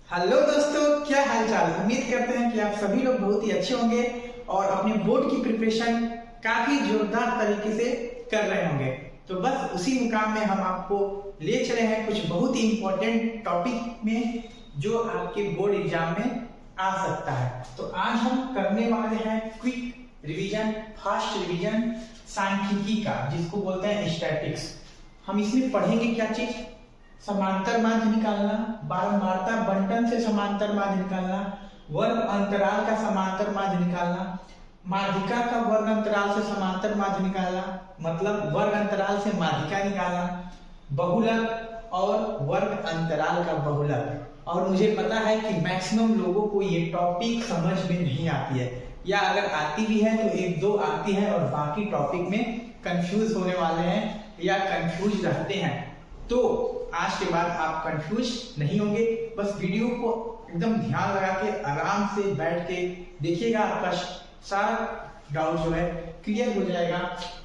Hello दोस्तों, क्या हाल चाल। उम्मीद करते हैं कि आप सभी लोग बहुत ही अच्छे होंगे और अपने बोर्ड की प्रिपरेशन काफी जोरदार तरीके से कर रहे होंगे। तो बस उसी मुकाम में हम आपको ले चले हैं कुछ बहुत ही इंपॉर्टेंट टॉपिक में जो आपके बोर्ड एग्जाम में आ सकता है। तो आज हम करने वाले हैं क्विक रिवीजन, फास्ट रिवीजन सांख्यिकी का, जिसको बोलते हैं स्टैटिक्स। हम इसमें पढ़ेंगे क्या चीज? समांतर माध्य निकालना, बारंबारता बंटन से समांतर माध्य निकालना, वर्ग अंतराल का समांतर माध्य निकालना, माध्यिका का वर्ग अंतराल से समांतर माध्य निकालना, मतलब वर्ग अंतराल से माध्यिका निकालना, बहुलक और वर्ग अंतराल का बहुलक। और मुझे पता है कि मैक्सिमम लोगों को ये टॉपिक समझ में नहीं आती है, या अगर आती भी है तो एक दो आती है और बाकी टॉपिक में कंफ्यूज होने वाले हैं या कंफ्यूज रहते हैं। तो आज के बाद आप कंफ्यूज नहीं होंगे। बस वीडियो को एकदम ध्यान लगा के आराम से बैठ के देखिएगा, आपका सारा डाउट जो है क्लियर हो जाएगा।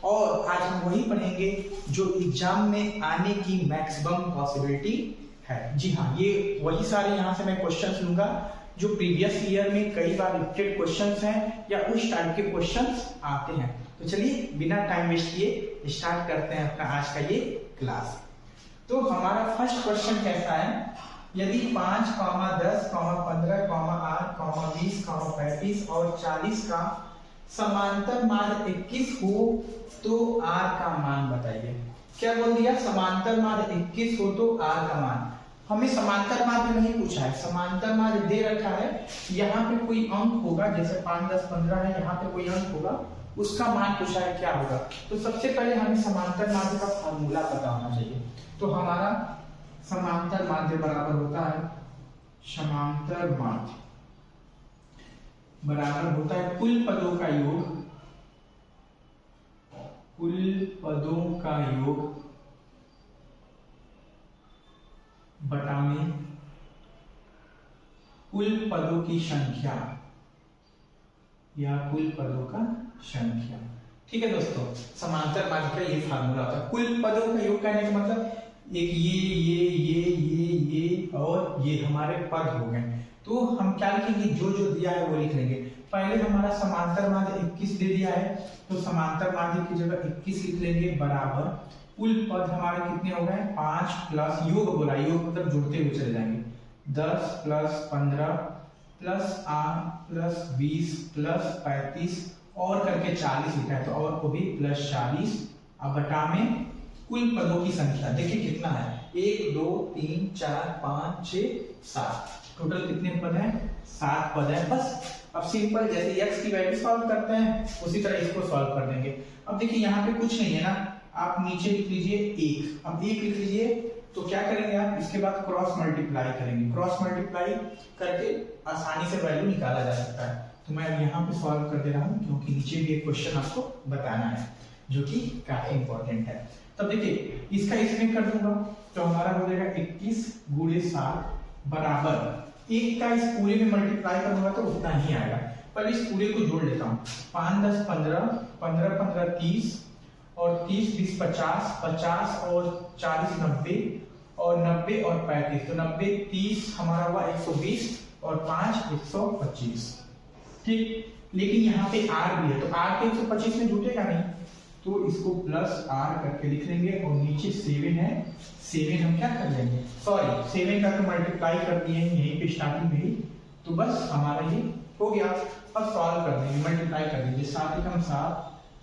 और आज हम वही पढ़ेंगे जो एग्जाम में आने की मैक्सिमम पॉसिबिलिटी है। जी हाँ, ये वही सारे यहाँ से मैं क्वेश्चंस लूंगा जो प्रीवियस ईयर में कई बार रिपीटेड क्वेश्चंस हैं या उस टाइप के क्वेश्चंस आते हैं। तो चलिए बिना टाइम वेस्ट किए स्टार्ट करते हैं अपना आज का ये क्लास। तो हमारा फर्स्ट क्वेश्चन कैसा है? यदि 5, 10, 15, 8, 20, 35 और 40 का समांतर माध्य 21 हो तो r का मान बताइए। क्या बोल दिया? समांतर माध्य 21 हो तो r का मान। हमें समांतर माध्य नहीं पूछा है, समांतर माध्य दे रखा है। यहाँ पे कोई अंक होगा, जैसे 5, 10, 15 है, यहाँ पे कोई अंक होगा, उसका मान पूछा है, क्या होगा? तो सबसे पहले हमें समांतर माध्य का फॉर्मूला पता होना चाहिए। तो हमारा समांतर माध्य बराबर होता है, समांतर माध्य बराबर होता है कुल पदों का योग, कुल पदों का योग बटा में कुल पदों की संख्या या कुल पदों का संख्या। ठीक है दोस्तों, समांतर माध्य का ये फार्मूला होता है। कुल पदों का योग कहने का मतलब एक ये और ये हमारे पद हो गए। तो हम क्या लिखेंगे? जो जो दिया है वो लिख लेंगे। पहले हमारा समांतर माध्य 21 दे दिया है, तो समांतर माध्य की जगह 21 लिख लेंगे बराबर कुल पद हमारे कितने हो गए? 5 प्लस योग बोला, योग मतलब जुड़ते हुए चले जाएंगे, 10 प्लस 15 प्लस 8 प्लस 20 प्लस 35 और करके 40 लिखा है, तो और को भी प्लस 40। अब बटा में कुल पदों की संख्या देखिए कितना है, 1 2 3 4 5 6 7, टोटल कितने पद हैं? 7 पद हैं। बस अब सिंपल जैसे x की वैल्यू सॉल्व करते हैं उसी तरह इसको सॉल्व कर देंगे। अब देखिए यहाँ पे कुछ नहीं है ना, आप नीचे लिख लीजिए 1। अब 1 लिख लीजिए तो क्या करेंगे आप? इसके बाद क्रॉस मल्टीप्लाई करेंगे, क्रॉस मल्टीप्लाई करके आसानी से वैल्यू निकाला जा सकता है। तो मैं अब यहाँ पे सॉल्व कर दे रहा हूँ क्योंकि नीचे भी एक क्वेश्चन आपको बताना है जो कि काफी इंपॉर्टेंट है। तब देखिए इसका इसमें कर दूंगा तो हमारा हो जाएगा 21 गुणे 7 बराबर 1 का इस पूरे में मल्टीप्लाई करूंगा तो उतना ही आएगा। पहले इस पूरे को जोड़ लेता हूँ, 5 10 15, 15 15 30 और 30 20 50, 50 और 40 90 और 90 और 35, तो 90 30 हमारा हुआ 120 और 5 125। ठीक, लेकिन यहाँ पे r भी है तो r के 125 में जुटेगा नहीं, तो इसको प्लस r करके लिख लेंगे और नीचे 7 है, 7 हम क्या कर लेंगे? सॉरी 7 का तो मल्टीप्लाई कर दिए यहीं पे स्टार्टिंग में ही, तो बस हमारा ये हो गया। अब सॉल्व कर देंगे, मल्टीप्लाई कर दीजिए, 7 एकम 7,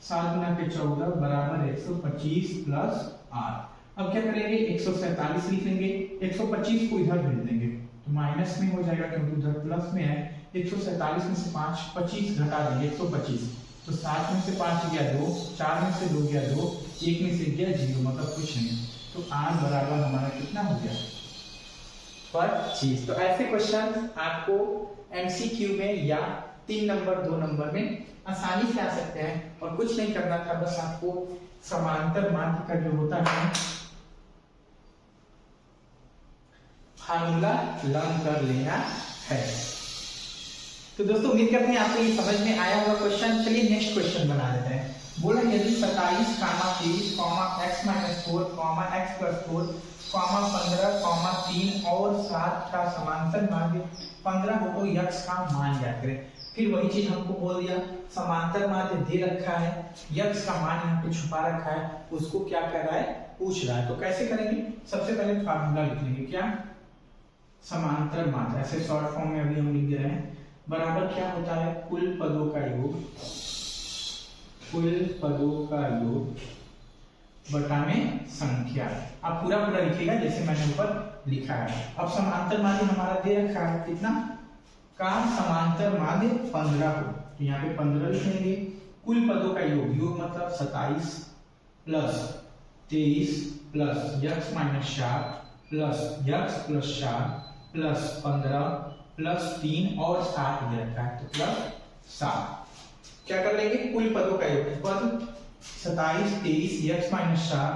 7 गुना के 14 बराबर 125 प्लस r। अब क्या करेंगे? 147 लिख लेंगे, 125 को इधर भेज देंगे तो माइनस में हो जाएगा क्योंकि उधर प्लस में है। 147 में से 5 25 घटा देंगे 125, तो 7 में से 5 गया 2, 4 में से 2 गया 2, 1 में से गया 0, मतलब कुछ नहीं। तो r बराबर हमारा कितना हो गया? 25। तो ऐसे क्वेश्चन आपको एमसीक्यू में या 3 नंबर 2 नंबर में आसानी से आ सकते हैं और कुछ नहीं करना था, बस आपको समांतर माध्य का जो होता है फार्मूला लर्न कर लेना है। तो दोस्तों उम्मीद करते हैं आपको ये समझ में आया होगा क्वेश्चन। चलिए नेक्स्ट क्वेश्चन बना लेते हैं। बोला यदि 27, 23, x-4, x+4, 15, 3 और 7 का समांतर माध्य 15 हो तो x का मान ज्ञात करें। फिर वही चीज हमको बोल दिया, समांतर माध्य दे रखा है, x का मान यहाँ पे छुपा रखा है, उसको क्या कर रहा है, पूछ रहा है। तो कैसे करेंगे, सबसे पहले फार्मूला लिख लेंगे। क्या, समांतर माध्य, ऐसे शॉर्ट फॉर्म में अभी हम लिख दे रहे हैं, बराबर क्या होता है, कुल पदों का योग, कुल पदों का योग बटा में संख्या। आप पूरा पूरा लिखिएगा जैसे मैंने ऊपर लिखा है। अब समांतर माध्य हमारा दे रखा है कितना का, समांतर माध्य 15 हो तो यहाँ पे 15 लिखेंगे। कुल पदों का योग, योग मतलब 27 plus 23 plus x minus 4 plus x plus 4 plus 15 plus 3 और 7 दे रखा है तो प्लस 7। क्या कर लेंगे, कुल पदों का योग, पद 27, 23, x माइनस 4,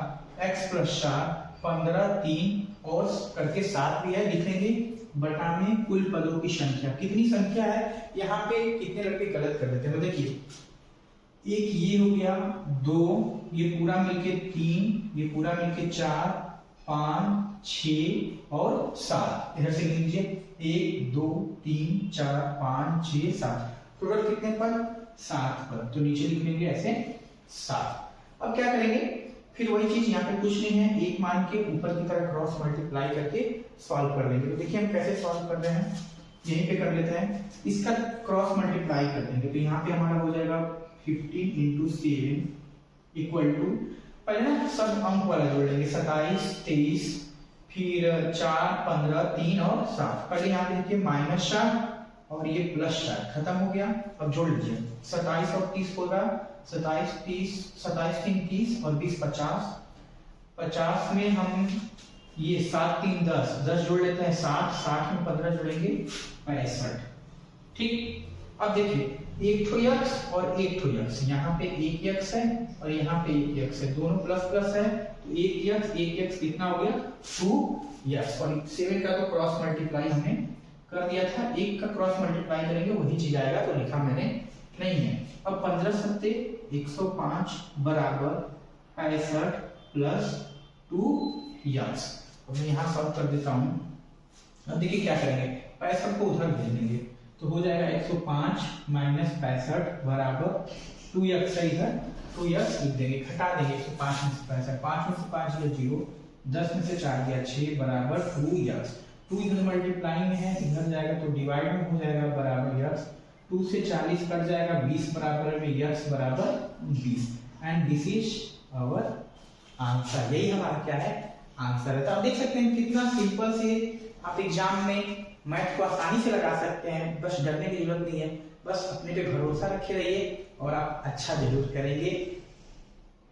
x प्लस 4, 15, 3 और करके 7 भी है, लिखेंगे बटा में कुल पदों की संख्या। कितनी संख्या है यहाँ पे, कितने लड़के गलत कर देते हैं। तो देखिए एक ये हो गया, 2 ये पूरा मिलके 3, ये पूरा मिलके 4, 5, 6 और 7। इधर से गिन लीजिए 1 2 3 4 5 6 7, टोटल कितने पद, 7 पद। तो नीचे लिख लेंगे ऐसे 7। अब क्या करेंगे, फिर वही चीज यहाँ पे कुछ नहीं है, एक मान के ऊपर की तरफ क्रॉस मल्टीप्लाई करके सॉल्व कर लेंगे। तो देखिए हम कैसे सॉल्व कर रहे हैं, यहीं पे कर लेते हैं, इसका क्रॉस मल्टीप्लाई कर देंगे। तो यहाँ पे हमारा हो जाएगा 15 × 7 इक्वल टू, पहले ना सब अंक वाला जोड़ लेंगे, 27, 23, फिर 4, 15, 3 और 7। पहले यहाँ पे देखिए -4 और ये +4 खत्म हो गया। अब जोड़ लीजिए, 27 और 30 होगा, 27 3 30 और 20 50। 50 में हम ये 7 3 10 10 जोड़ लेते हैं 60, 60 में 15 जोड़ेंगे 65। ठीक, अब देखिए एक ठो x और एक ठो x, यहाँ पे एक x है और यहाँ पे एक x है, दोनों प्लस प्लस है तो एक x कितना हो गया, 2x। और 7 का तो क्रॉस मल्टीप्लाई हमने कर दिया था, एक का क्रॉस मल्टीप्लाई करेंगे वही चीज आएगा, तो लिखा मैंने नहीं है। अब 15 सत्ते 105 बराबर 65 प्लस 2x। अब मैं यहाँ सॉल्व कर देता हूँ। अब देखिए क्या करेंगे, 65 को उधर भेज देंगे तो हो जाएगा 105 माइनस 65 बराबर 2x है, इधर 2x लिख देंगे, घटा देंगे 105 में से 65, 5 में से 5 गया 0, 10 में से 4 गया 6 बराबर 2x। 2 इधर मल्टीप्लाई में है, इधर जाएगा तो डिवाइड में हो जाएगा बराबर x। 2 से 40 कट जाएगा, 20 बराबर में x बराबर 20। And this is our answer. यही हमारा क्या है, आंसर है। तो आप देख सकते हैं कितना सिंपल से आप एग्जाम में मैथ को आसानी से लगा सकते हैं, बस डरने की जरूरत नहीं है, बस अपने पे भरोसा रखे रहिए और आप अच्छा जरूर करेंगे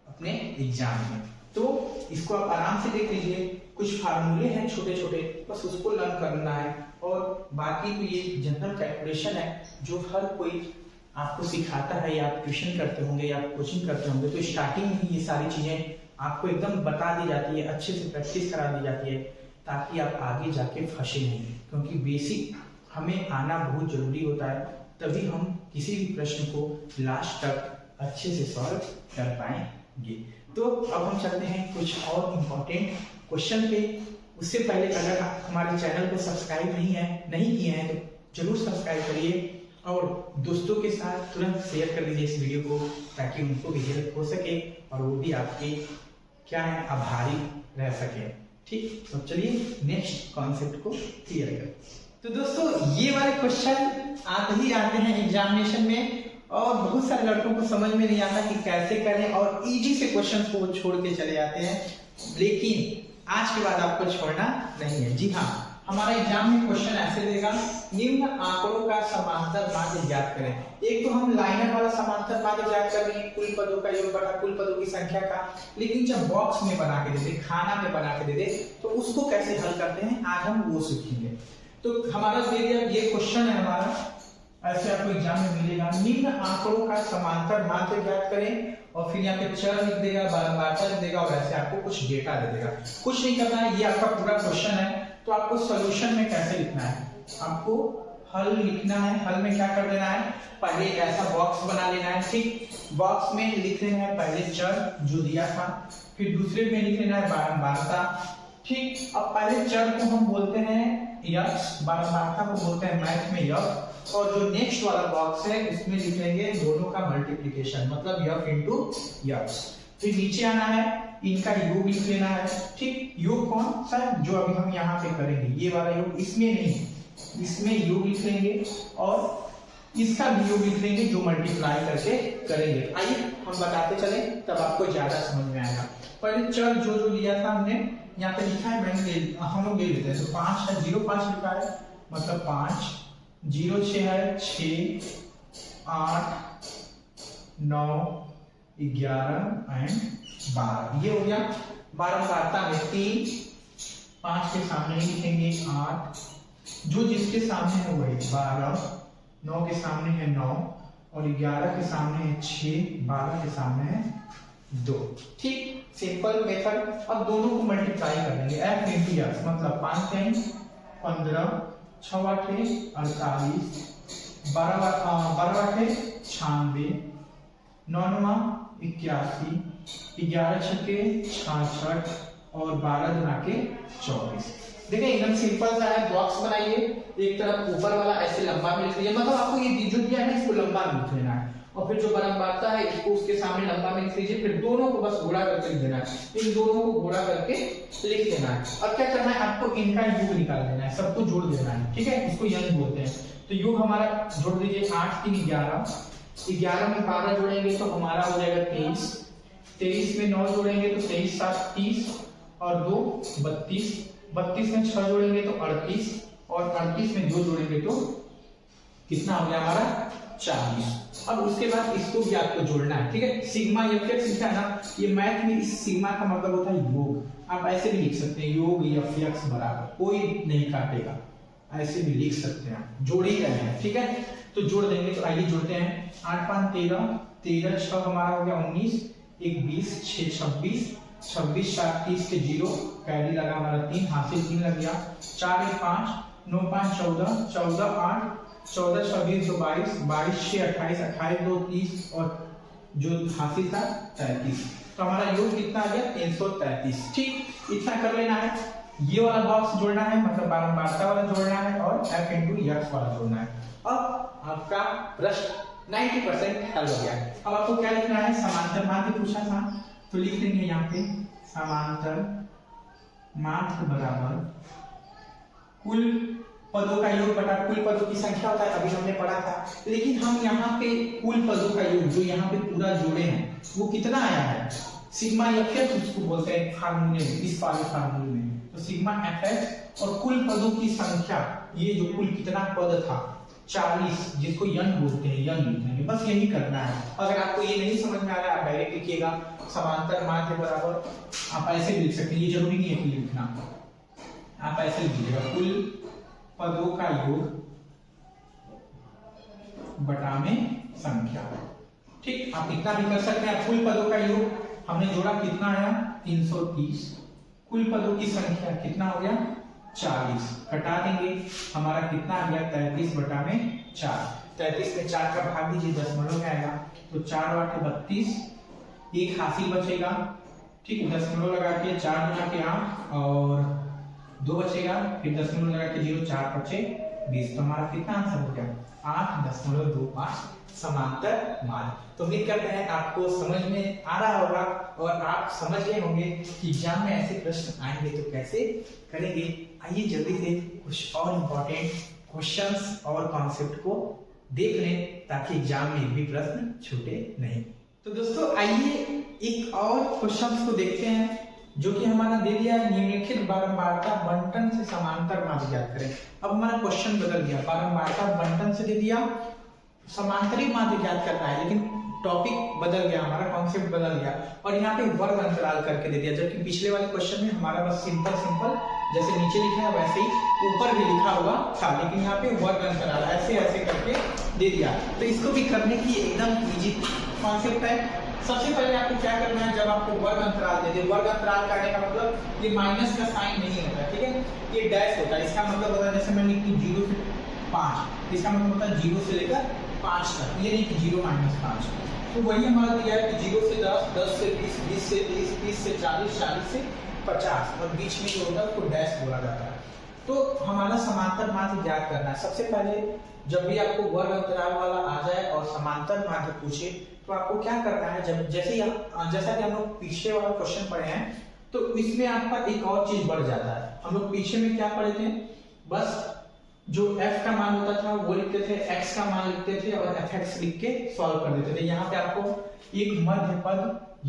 अपने एग्जाम में। तो इसको आप आराम से देख लीजिए, कुछ फार्मूले हैं छोटे छोटे, बस उसको लर्न करना है और बाकी तो ये जनरल कैलकुलेशन है जो हर कोई आपको सिखाता है, या आप ट्यूशन करते होंगे या आप कोचिंग करते होंगे तो स्टार्टिंग में ही ये सारी चीजें आपको एकदम बता दी जाती है, अच्छे से प्रैक्टिस करा दी जाती है ताकि आप आगे जाके फंसे नहीं। क्योंकि बेसिक हमें आना बहुत जरूरी होता है, तभी हम किसी भी प्रश्न को लास्ट तक अच्छे से सॉल्व कर पाएंगे। तो अब हम चलते हैं कुछ और इम्पोर्टेंट क्वेश्चन पे। उससे पहले अगर आप हमारे चैनल को सब्सक्राइब नहीं किए हैं तो जरूर सब्सक्राइब करिए और दोस्तों के साथ तुरंत शेयर कर दीजिए इस वीडियो को, ताकि उनको भी हेल्प हो सके और वो भी आपके क्या है, आभारी रह सके। ठीक, तो चलिए नेक्स्ट कॉन्सेप्ट को क्लियर करें। तो दोस्तों ये वाले क्वेश्चन आते ही आते हैं एग्जामिनेशन में और बहुत सारे लड़कों को समझ में नहीं आता कि कैसे करें और इजी से क्वेश्चन को छोड़ के चले जाते हैं, लेकिन आज के बाद आपको छोड़ना नहीं है। जी हाँ, हमारा एग्जाम में क्वेश्चन ऐसे देगा, निम्न आंकड़ों का समांतर माध्य ज्ञात करें। एक तो हम लाइनर वाला समांतर माध्य ज्ञात कर रहे हैं, कुल पदों का योग बटा कुल पदों की संख्या का, लेकिन जब बॉक्स में बना के दे दे, खाना में बना के दे दे, तो उसको कैसे हल करते हैं आज हम वो सीखेंगे। तो हमारा दे दिया ये क्वेश्चन है हमारा, ऐसे आपको एग्जाम में मिलेगा, निम्न आंकड़ों का समांतर माध्य ज्ञात करें और फिर यहाँ पे चर लिख देगा, बारंबारता लिख देगा और ऐसे आपको कुछ डेटा दे देगा। कुछ नहीं करना है, ये आपका पूरा क्वेश्चन है। तो आपको सॉल्यूशन में कैसे लिखना है, आपको हल लिखना है। हल में क्या कर देना है, पहले ऐसा बॉक्स बना लेना है। ठीक, बॉक्स में लिख लेना है पहले चर जो दिया था, फिर दूसरे में लिख लेना है बारंबारता। ठीक, अब पहले चर को हम बोलते हैं यक्स, बारंबारता को बोलते हैं मैथ में यफ, और जो नेक्स्ट वाला बॉक्स है उसमें लिख लेंगे दोनों का मल्टीप्लिकेशन, मतलब यफ इंटू यक्स। फिर नीचे आना है, इनका योग लिख लेना है। ठीक, योग कौन सा, जो अभी हम यहाँ पे करेंगे ये वाला योग, इसमें नहीं, इसमें योग लिख लेंगे और इसका भी योग लिख लेंगे जो मल्टीप्लाई करके करेंगे। आइए हम बताते चले, तब आपको ज्यादा समझ में आएगा। पहले चर जो जो लिया था हमने यहाँ पे लिखा है, हम लोग ले लेते हैं। तो 5 है, 0 5 लिखा है, मतलब 5, 0 6 है, 6 8 9 11 एंड 12, ये हो गया। बारंबारता में 3, 5 के सामने लिखेंगे 8, जो जिसके सामने है वही 12, 9 के सामने है 9 और 11 के सामने है 6, 12 के सामने है 2। ठीक, सिंपल मेथड। अब दोनों को मल्टीप्लाई कर देंगे, f इंटू यक्स, मतलब 5 3 15, 6 8 48, 12 8 96, 9 9 81, 11 6 66 और 12 गुना के 24। देखिए एकदम सिंपल सा है। बॉक्स बनाइए, एक तरफ ऊपर वाला ऐसे लंबा में लिख लीजिए, मतलब आपको ये जो दिया है इसको लंबा में लिख लेना है, और फिर जो बारंबारता है इसको उसके सामने लंबा में लिख लीजिए, फिर दोनों को बस गुणा करके लिख देना है, इन दोनों को गुणा करके लिख देना है। और क्या करना है, आपको इनका योग निकाल देना है, सबको जोड़ देना है। ठीक है, इसको योग बोलते हैं। तो योग हमारा जोड़ दीजिए, 8 3 11, 11 में 12 जोड़ेंगे तो हमारा हो जाएगा 23, 23 में 9 जोड़ेंगे तो 23 7 30 और 2 32, 32 में 6 जोड़ेंगे तो 38 और 38 में 2 जोड़ेंगे तो कितना हो गया हमारा 40। अब उसके बाद इसको भी आपको जोड़ना है। ठीक है, सिग्मा एफ लिखा है ना, ये मैथ में इस सिग्मा का मतलब होता है योग। आप ऐसे भी लिख सकते हैं, योग एफ एक्स बराबर, कोई नहीं काटेगा, ऐसे भी लिख सकते हैं, जोड़ ही रहे हैं। ठीक है, तो जोड़ देंगे। तो आइए जोड़ते हैं, 8 5 13, 13 6 हमारा हो गया 19, 1 20, 6 26, 26 7 30 के 0, कैरी लगा हमारा 3, हासिल 3 लग गया, 4 1 5, 9 5 14, 14 8, 14 26 2 22, 22 6 28, 28 2 30 और जो हासिल था 33। तो हमारा योग कितना आ गया 333। ठीक, इतना कर लेना है। ये वाला बॉक्स जोड़ना है, मतलब बारंबारता वाला जोड़ना है और f इंटू यक्स वाला जोड़ना है। अब आपका प्रश्न 90% हल हो गया। अब आपको क्या लिखना है, समांतर माध्य पूछा था, तो लिख देंगे यहाँ पे समांतर माध्य बराबर कुल पदों का योग बटा कुल पदों की संख्या होता है, अभी हमने पढ़ा था। लेकिन हम यहाँ पे कुल पदों का योग जो यहाँ पे पूरा जोड़े हैं वो कितना आया है, सिग्मा एफ उसको बोलते हैं फार्मूले में, इस वाले फार्मूले में। तो सिग्मा एफ और कुल पदों की संख्या, ये जो कुल कितना पद था 40, जिसको यन बोलते हैं, यन लिखेंगे, बस यही करना है। अगर आपको ये नहीं समझ में आ रहा है आप डायरेक्ट लिखिएगा समांतर माध्य बराबर, आप ऐसे भी लिख सकते हैं, ये जरूरी नहीं है कि लिखना, आप ऐसे लिख लीजिएगा कुल पदों का योग बटा में संख्या। ठीक, आप इतना भी कर सकते हैं। कुल पदों का योग हमने जोड़ा कितना आया 330, कुल पदों की संख्या कितना हो गया 40, घटा देंगे हमारा कितना आ गया 33 बटा में 4। 33 में 4 का भाग दीजिए, दशमलव में आएगा, तो 4 8 32, एक हासिल बचेगा। ठीक, दशमलव लगा के 4 गुना के 8 और 2 बचेगा, फिर दशमलव लगा के 0, 4 बचे 20। तो हमारा कितना आंसर हो गया 8.25 समांतर माध्य। तो उम्मीद करते हैं आपको समझ में आ रहा होगा और आप समझ गए होंगे कि एग्जाम में ऐसे प्रश्न आएंगे तो कैसे करेंगे। आइए जल्दी से कुछ और इम्पोर्टेंट क्वेश्चंस और कॉन्सेप्ट को देख लें ताकि एग्जाम में भी प्रश्न छूटे नहीं। तो दोस्तों आइए एक और क्वेश्चंस को देखते हैं जो कि हमारा दे दिया है, निम्नलिखित बारंबारता बंटन से समांतर माध्य ज्ञात करें। अब हमारा क्वेश्चन बदल गया, बारंबारता बंटन से दे दिया, समांतरी माध्य ज्ञात करना है, लेकिन टॉपिक बदल गया, हमारा कॉन्सेप्ट बदल गया और यहाँ पे वर्ग अंतराल करके दे दिया। जबकि पिछले वाले क्वेश्चन में हमारा बस सिंपल जैसे नीचे लिखा है वैसे ही ऊपर भी लिखा हुआ था, लेकिन यहाँ पे वर्ग अंतराल ऐसे ऐसे करके दे दिया। तो इसको भी करने की एकदम इजी कॉन्सेप्ट है। सबसे पहले आपको क्या करना है, जब आपको वर्ग अंतराल दे दे, वर्ग अंतराल करने का मतलब ये माइनस का साइन नहीं होता है, ठीक है, ये डैश होता है। इसका मतलब होता है जैसे मैं लिख दूं 0 से 5। इसका मतलब होता है 0 से लेकर 5 तक, ये नहीं कि 0 - 5। तो वही हमारा दिया है कि 0 से 10, 10 से 20, 20 से 30, 30 से 40, 40 से 50 और बीच में जो होता है उसको डैश बोला जाता है। तो हमारा समांतर माध्य ज्ञात करना है। सबसे पहले जब भी आपको वर्ग अंतराल वाला आ जाए और समांतर माध्य पूछे तो आपको क्या करना है, जब जैसे ही जैसा कि हम लोग पीछे वाला क्वेश्चन पढ़े हैं तो इसमें आपका एक और चीज बढ़ जाता है। हम लोग पीछे में क्या पढ़े थे, बस जो f का मान होता था वो लिखते थे, x का मान लिखते थे और fx लिख के सॉल्व कर देते थे। यहाँ पे आपको एक मध्य पद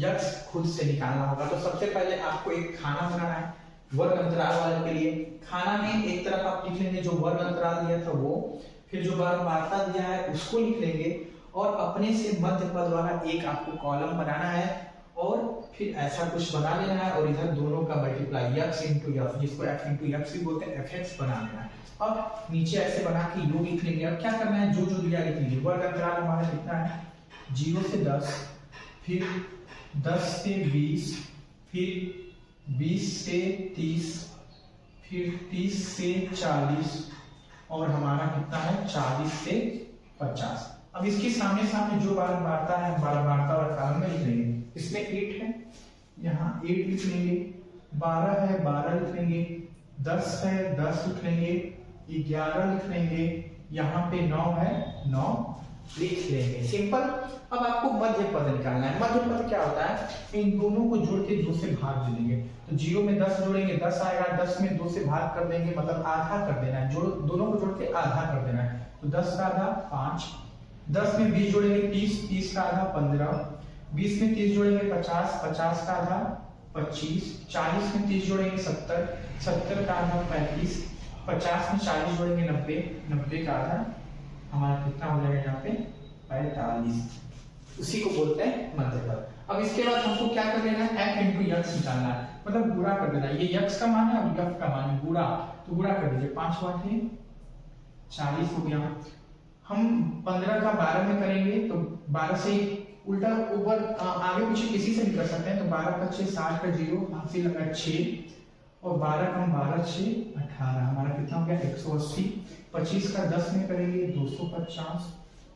x खुद से निकालना होगा। तो सबसे पहले आपको एक खाना बनाना है वर्ग अंतराल वाले के लिए। खाना में एक तरफ आप लिख लेंगे जो वर्ग अंतराल दिया था वो, फिर जो बारंबारता दिया है उसको लिख लेंगे और अपने से मध्य पद वाला एक आपको कॉलम बनाना है और फिर ऐसा कुछ बना लेना है और इधर दोनों का मल्टीप्लाई x into f, जिसको f into x भी बोलते हैं, fx बना लेना है। अब नीचे ऐसे बना के योग लिख लेंगे। अब क्या करना है, जो जो दिया लिख लीजिए। वर्ग अंतराल हमारा कितना है, 0 से 10, फिर 10 से 20, फिर 20 से 30, फिर 30 से 40 और हमारा कितना है 40 से 50। अब इसके सामने सामने जो बारंबारता है बारंबारता और कॉलम में लिख लेंगे। इसमें 8 है, यहाँ 8 लिख लेंगे, 12 है 12 लिख लेंगे, 10 है 10 लिख लेंगे, 11 लिख लेंगे, यहाँ पे 9 है 9 लिख लेंगे। सिंपल। अब आपको मध्य पद निकालना है। मध्य पद क्या होता है, इन दोनों को जोड़ के 2 से भाग दे देंगे। तो 0 में 10 जोड़ेंगे 10 आएगा, 10 में 2 से भाग कर देंगे, मतलब आधा कर देना है। दोनों को जोड़ के आधा कर देना है। तो 10 का आधा 5, 10 में 20 जोड़ेंगे 30, 30 का आधा 15, 20 में 30 जोड़ेंगे 50, 50 का आधा 25, 40 में 30 जोड़ेंगे 70, 70 का आधा 35, 50 में 40 जोड़ेंगे 90, 90 का आधा हमारा कितना हो जाएगा यहाँ पे 45। उसी को बोलते हैं मध्य पद। अब इसके बाद हमको क्या कर लेना है, f into x निकालना है, मतलब गुणा कर देना है। ये x का मान है और f का मान है, गुणा। तो गुणा कर दीजिए, 5 बार 40 हो गया। हम 15 का 12 में करेंगे तो 12 से उल्टा ऊपर आगे पीछे किसी से भी कर सकते हैं। तो 12 का 6, 60 का 0, हासिल लगा 6 और 12 का 12 6 18, हमारा कितना हो गया 180। 25 का 10 में करेंगे 250,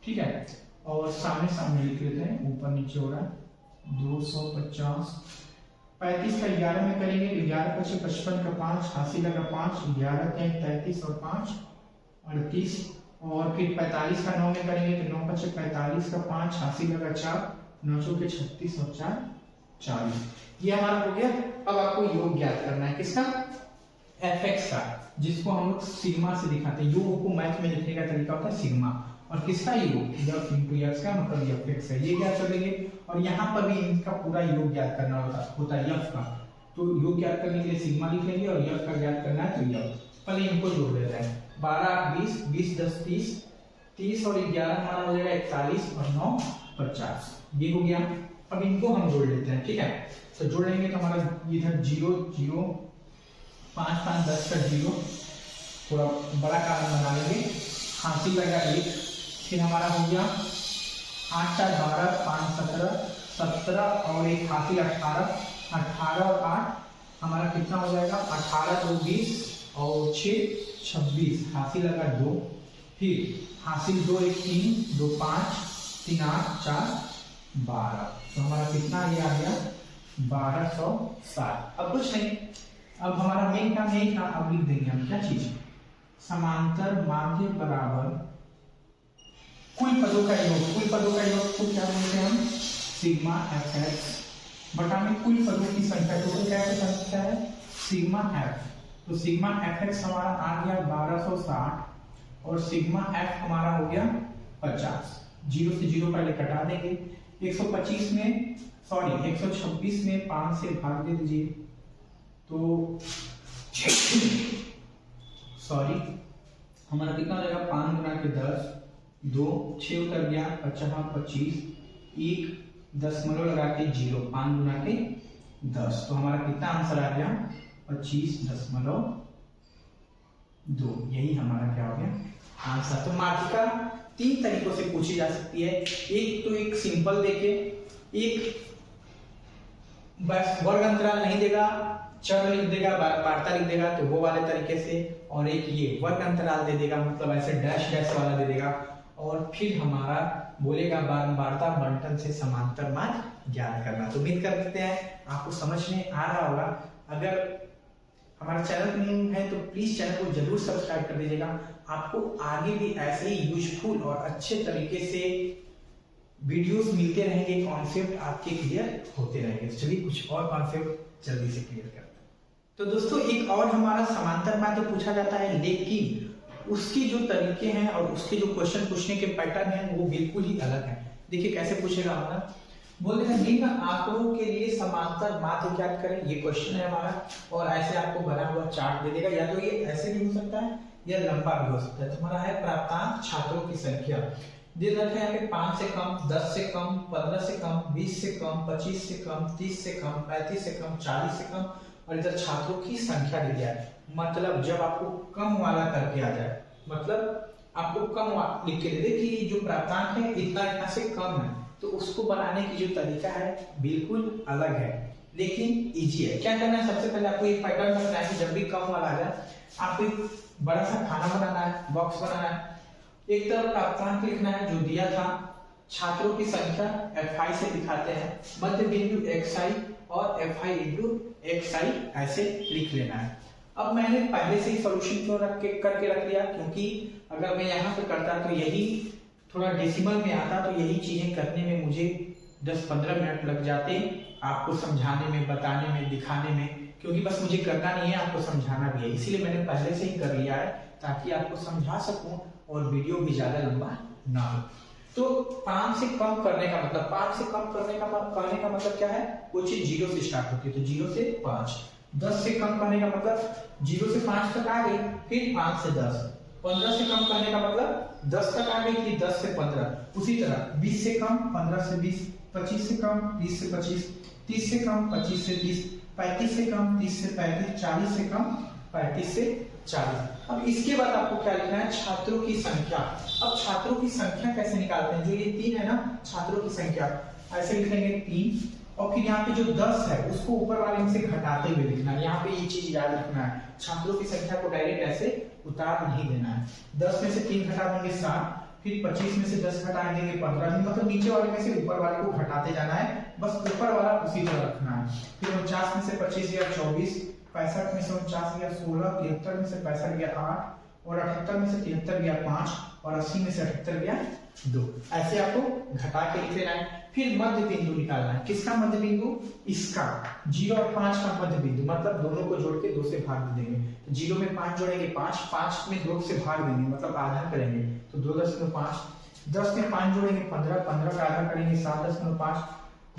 ठीक है। और सामने सामने लिख लेते हैं, ऊपर नीचे हो रहा है 250। 35 का 11 में करेंगे, 11 25 55 का 5, हासिल लगा 5, 11 के 33 और 5 38। और फिर 45 का 9 में करेंगे तो 9 25 45 का 5, हासिल लगा 4, 9 के 36 और 4 40। ये हमारा हो गया। अब आपको योग ज्ञात करना है, किसका, fx का, जिसको हम लोग सिग्मा से दिखाते हैं। योग को मैथ में लिखने का तरीका होता है सिग्मा। और किसका योग, f into x का, मतलब fx है, ये ज्ञात कर देंगे। और यहाँ पर भी इनका पूरा योग ज्ञात करना होता है f का। तो योग ज्ञात करने के लिए सिग्मा लिख लेंगे और f का ज्ञात करना है तो f। पहले इनको जोड़ देते हैं, 12 20, 20 10 30, 30 और 11 हमारा हो जाएगा 41 और 9 50, ये हो गया। अब इनको हम जोड़ लेते हैं, ठीक है। तो जोड़ेंगे तो हमारा इधर 0 0 5 5 10 का 0, थोड़ा बड़ा कारण बना लेंगे, हासिल लगा 1, फिर हमारा हो गया 8 4 12 5 17 17 और एक हासिल 18, 18 और 8 हमारा कितना हो जाएगा 18 2 20 और 6 26, हासिल लगा 2, फिर हासिल 2 1 3 2 5 3 8 4 12। तो हमारा कितना ये आ गया 1260। अब कुछ नहीं, अब हमारा मेन काम यही था। अब लिख देंगे हम क्या चीज, समांतर माध्य बराबर कुल पदों का योग। कुल पदों का योग को क्या बोलते हैं हम, सिग्मा fx बटा में कुल पदों की संख्या, टोटल क्या संख्या है सिग्मा f। तो सिग्मा fx हमारा आ गया 1260 और सिग्मा f हमारा हो गया 50। 0 से 0 पहले कटा देंगे, 125 में सॉरी 126 में 5 से भाग दे दीजिए तो सॉरी हमारा कितना हो जाएगा 5 गुना के 10 2 6 उतर गया 50 25 1 दशमलव लगा के 0 5 गुना के 10। तो हमारा कितना आंसर आ गया 25.2। यही हमारा क्या हो गया आंसर। तो माध्यिका 3 तरीकों से पूछी जा सकती है। एक तो एक सिंपल देके, एक बस वर्ग अंतराल नहीं देगा, चर लिख देगा, बारंबारता लिख देगा, तो वो वाले तरीके से, और एक ये वर्ग अंतराल दे देगा, मतलब ऐसे डैश डैश वाला दे देगा, और फिर हमारा बोलेगा बारंबारता बंटन से समांतर माध्य ज्ञात करना। तो उम्मीद करते हैं आपको समझ में आ रहा होगा। अगर हमारा चैनल न्यू है तो प्लीज चैनल को जरूर सब्सक्राइब कर दीजिएगा। आपको आगे भी ऐसे ही यूजफुल और अच्छे तरीके से वीडियोस मिलते रहेंगे, कॉन्सेप्ट आपके क्लियर होते रहेंगे। तो चलिए कुछ और कॉन्सेप्ट जल्दी से क्लियर करते हैं। तो दोस्तों एक और हमारा समांतर माध्य पूछा जाता है, लेकिन उसके जो तरीके हैं और उसके जो क्वेश्चन पूछने के पैटर्न है वो बिल्कुल ही अलग है। देखिए कैसे पूछेगा हमारा, बोलते हैं निम्न आंकड़ों के लिए समांतर माध्य ज्ञात करें, ये क्वेश्चन है हमारा, और ऐसे आपको बना हुआ चार्ट दे देगा, या तो ये ऐसे भी हो सकता है या लंबा भी हो सकता है। तो हमारा है प्राप्तांक छात्रों की संख्या दे रखे हैं यहाँ पे 5 से कम, 10 से कम, 15 से कम, 20 से कम, 25 से कम, 30 से कम, 35 से कम, 40 से कम, और इधर छात्रों की संख्या दी जाए। मतलब जब आपको कम वाला करके आ जाए, मतलब आपको कम लिख के दे दे कि जो प्राप्तांक है इतना से कम है, तो उसको बनाने की जो तरीका है बिल्कुल अलग है, लेकिन इजी है। क्या करना है, सबसे पहले आपको एक पैटर्न बनाना है कि जब भी कम वाला आ जाए आपको एक बड़ा सा खाना बनाना है, बॉक्स बनाना है। एक तरफ प्राप्तांक लिखना है जो दिया था, छात्रों की संख्या fi से दिखाते हैं, मध्य बिंदु xi और fi इंटू xi ऐसे लिख लेना है। अब मैंने पहले से ही सॉल्यूशन क्यों करके रख लिया, क्योंकि अगर मैं यहाँ पे करता तो यही थोड़ा डेसिमल में आता तो यही चीजें करने में मुझे 10-15 मिनट लग जाते, आपको समझाने में, बताने में, दिखाने में, क्योंकि बस मुझे करना नहीं है, आपको समझाना भी है। इसीलिए मैंने पहले से ही कर लिया है ताकि आपको समझा सकूं और वीडियो भी ज्यादा लंबा ना हो। तो 5 से कम करने का मतलब, 5 से कम करने का मतलब क्या है, कोई चीज 0 से स्टार्ट होती है तो 0 से 5। 10 से कम करने का मतलब 0 से 5 तक आ गई, फिर 5 से 10। 15 से कम करने का मतलब 10 तक आ गई, फिर 10 से 15। उसी तरह 20 से कम 15 से 20, 25 से कम 20 से 25, 30 से कम 25 से 30, 35 से कम 30 से 35, 40 से कम 35 से 40। अब इसके बाद आपको क्या लिखना है, छात्रों की संख्या। अब छात्रों की संख्या कैसे निकालते हैं, जो ये 3 है ना, छात्रों की संख्या ऐसे लिखेंगे 3, और फिर यहाँ पे जो 10 है उसको ऊपर वाले से घटाते हुए लिखना है। यहाँ पे ये चीज याद रखना है, छात्रों की संख्या को डायरेक्ट ऐसे उतार नहीं देना है। 10 में से 3 घटा देंगे 7, फिर 25 में से 10 घटा देंगे 15, मतलब नीचे वाले में से ऊपर वाले को घटाते जाना है, बस ऊपर वाला उसी तरह रखना है। फिर 49 में से 25 गया 24, 65 में से 49 गया 16, 73 में से 65 गया 8, और 78 में से 73 गया 5, और 80 में से 78 गया 2। ऐसे आपको घटा के लिख लेना है। फिर मध्य बिंदु निकालना है। किसका मध्य बिंदु, इसका 0 और 5 का मध्य बिंदु, मतलब दोनों को जोड़ के 2 से भाग देंगे। तो 0 में 5 जोड़ेंगे 5, 5 में 2 से भाग देंगे, मतलब आधा करेंगे तो 2.5। 10 में 5 जोड़ेंगे 15, 15 का आधा करेंगे 7.5।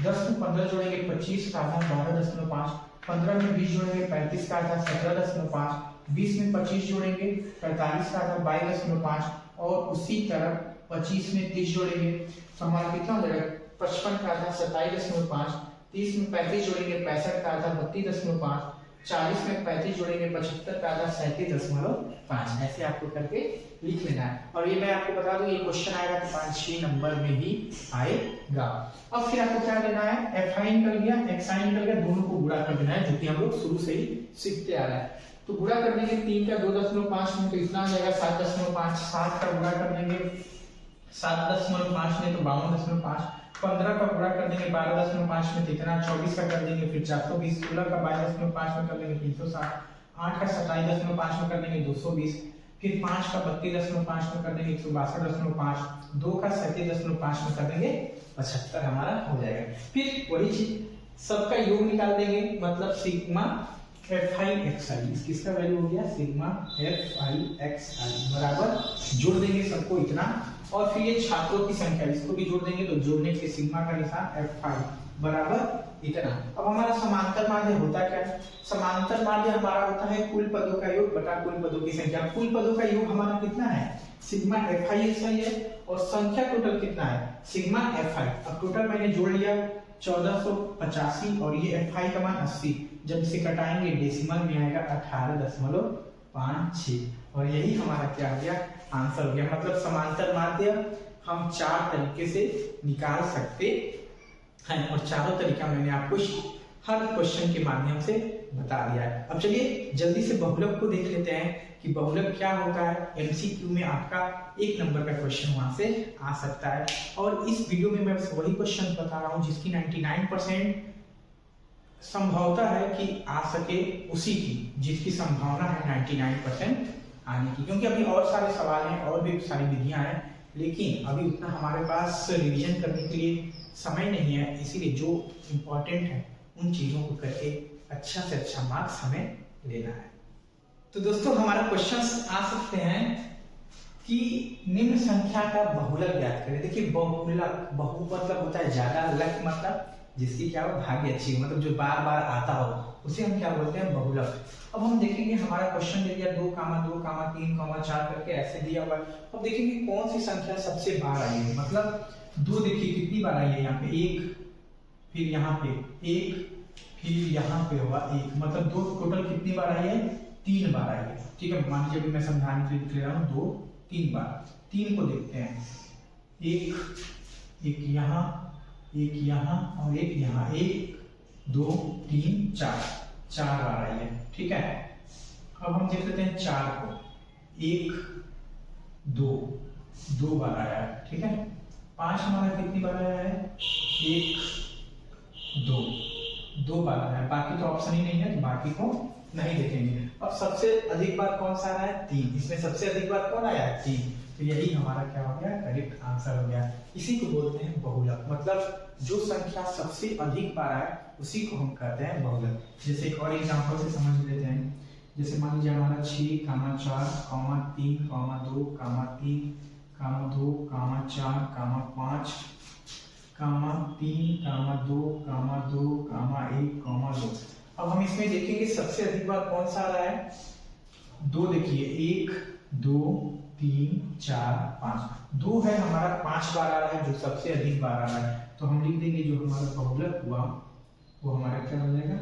10 में 15 जोड़ेंगे 25 का आधा 12.5। 15 में 20 जोड़ेंगे 35 का आधा 17.5। 20 में 25 जोड़ेंगे 45 का आधा 22.5, और उसी तरह 25 में 30 जोड़ेंगे तो हमारा कितना हो जाएगा, 55 का आधा 27.5। 30 में 35 जोड़ेंगे 65 का आधा 32.5। 40 में 35 जोड़ेंगे 75 का आधा 37.5। ऐसे आपको करके लिख लेना है। और ये मैं आपको बता दूं, ये क्वेश्चन आएगा तो 5-6 नंबर में ही आएगा। अब फिर आपको क्या लेना है, fi निकल गया, xi निकल गया, दोनों को गुणा कर देना है, जो कि हम लोग शुरू से ही सीखते आ रहे हैं। तो गुणा कर देंगे 3 का 2.5 में तो इतना आ जाएगा 7.5। 7 का गुणा कर देंगे 7.5 में तो 52.5। 15 का गुणा कर देंगे 12.5 में तो इतना, 24 का कर देंगे फिर 420, 16 का 22.5 में कर देंगे 360, 8 का 27.5 में कर देंगे 220, फिर 5 का 32.5 में कर देंगे 162.5, 2 का 37.5 में कर देंगे 75, हमारा हो जाएगा। फिर वही चीज सबका योग निकाल देंगे, मतलब सिग्मा fi xi, किसका वैल्यू हो गया, सिग्मा fi xi बराबर जोड़ देंगे सबको इतना, और फिर ये छात्रों की संख्या इसको भी जोड़ देंगे, तो जोड़ने के सिग्मा का निशान fi बराबर इतना। अब हमारा समांतर माध्य होता क्या है, समांतर माध्य हमारा होता है कुल पदों का योग बटा कुल पदों की संख्या। कुल पदों का योग हमारा कितना है, सिग्मा fi xi है, और संख्या टोटल कितना है, सिग्मा fi। अब टोटल मैंने जोड़ लिया 1485, और ये fi का मान 80, जब इसे कटाएंगे डेसिमल में आएगा 18.56, और यही हमारा क्या हो गया, आंसर हो गया। मतलब समांतर माध्य हम 4 तरीके से निकाल सकते हैं, और चारों तरीका मैंने आपको हर क्वेश्चन के माध्यम से बता दिया है। अब चलिए जल्दी से बहुलक को देख लेते हैं कि बहुलक क्या होता है। एमसीक्यू में आपका 1 नंबर का क्वेश्चन वहां से आ सकता है। और इस वीडियो में मैं बस वही क्वेश्चन बता रहा हूँ जिसकी 99% संभावना है कि आ सके, उसी की जिसकी संभावना है 99% आने की, क्योंकि अभी और सारे सवाल हैं और भी सारी विधियां हैं, लेकिन अभी उतना हमारे पास रिवीजन करने के लिए समय नहीं है। इसीलिए जो इम्पोर्टेंट है उन चीजों को करके अच्छा से अच्छा मार्क्स हमें लेना है। तो दोस्तों हमारा क्वेश्चन आ सकते हैं कि निम्न संख्या का बहुलक ज्ञात करें। देखिए बहुलक, बहु मतलब होता है ज्यादा, लक मतलब जिसकी क्या हो भाग्य अच्छी हो, मतलब जो बार बार आता हो, उसे हम क्या बोलते हैं बहुलक। अब हम देखेंगे हमारा क्वेश्चन दे दिया 2, 2, 3, 4 करके ऐसे दिया हुआ है। अब देखेंगे कौन सी संख्या सबसे बार आई है। मतलब 2 देखिए कितनी बार आई है, यहाँ पे 1, फिर यहाँ पे 1, फिर यहाँ पे होगा 1, मतलब 2 टोटल कितनी बार आई है, 3 बार आई है। ठीक है, मान लीजिए अभी मैं समझाने के लिए लिख रहा हूँ 2, 3 बार। 3 को देखते हैं, 1 यहाँ, 1 यहाँ और 1 यहाँ, 1 2 3 4 बार आई है। ठीक है, अब हम देख लेते हैं 4 को, 1 2 बार आया है। ठीक है, 5 हमारा कितनी बार आया है, 1 2 बार आया है। बाकी तो ऑप्शन ही नहीं है तो बाकी को नहीं देखेंगे। अब सबसे अधिक बार कौन सा आया है, 3। इसमें सबसे अधिक बार कौन आया है, 3। तो यही हमारा क्या हो गया, करेक्ट आंसर हो गया। इसी को बोलते हैं बहुलक, मतलब जो संख्या सबसे अधिक बार आए उसी को हम कहते हैं बहुलक। जैसे एक और एग्जांपल से समझ लेते हैं। जैसे मान लीजिए हमारा 6, 4, 3, 2, 3, 2, 4, 5, 3, 2, 1, 2। अब हम इसमें देखेंगे सबसे अधिक बार कौन सा आ रहा है, 2 देखिए, 1 2 3 4 5, 2 है हमारा 5 बार आ रहा है, जो सबसे अधिक बार आ रहा है। तो हम लिख देंगे जो हमारा बहुलक हुआ वो हमारा क्या हो जाएगा,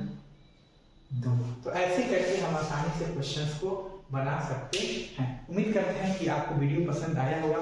2। तो ऐसे करके हम आसानी से क्वेश्चंस को बना सकते हैं। उम्मीद करते हैं कि आपको वीडियो पसंद आया होगा।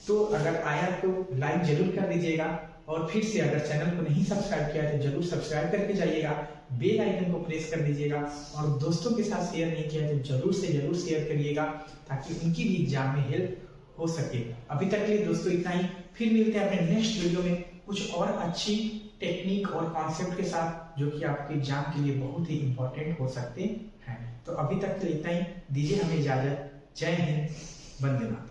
तो अगर आया तो लाइक जरूर कर दीजिएगा, और फिर से अगर चैनल को नहीं सब्सक्राइब किया है तो जरूर सब्सक्राइब करके जाइएगा, बेल आइकन को प्रेस कर दीजिएगा, और दोस्तों के साथ शेयर नहीं किया है तो जरूर से जरूर शेयर करिएगा ताकि उनकी भी एग्जाम में हेल्प हो सके। अभी तक के लिए दोस्तों इतना ही, फिर मिलते हैं अपने नेक्स्ट वीडियो में कुछ और अच्छी टेक्निक और कॉन्सेप्ट के साथ जो कि आपके एग्जाम के लिए बहुत ही इंपॉर्टेंट हो सकते हैं। तो अभी तक के लिए इतना ही, दीजिए हमें इजाजत। जय हिंद, वंदे मातरम।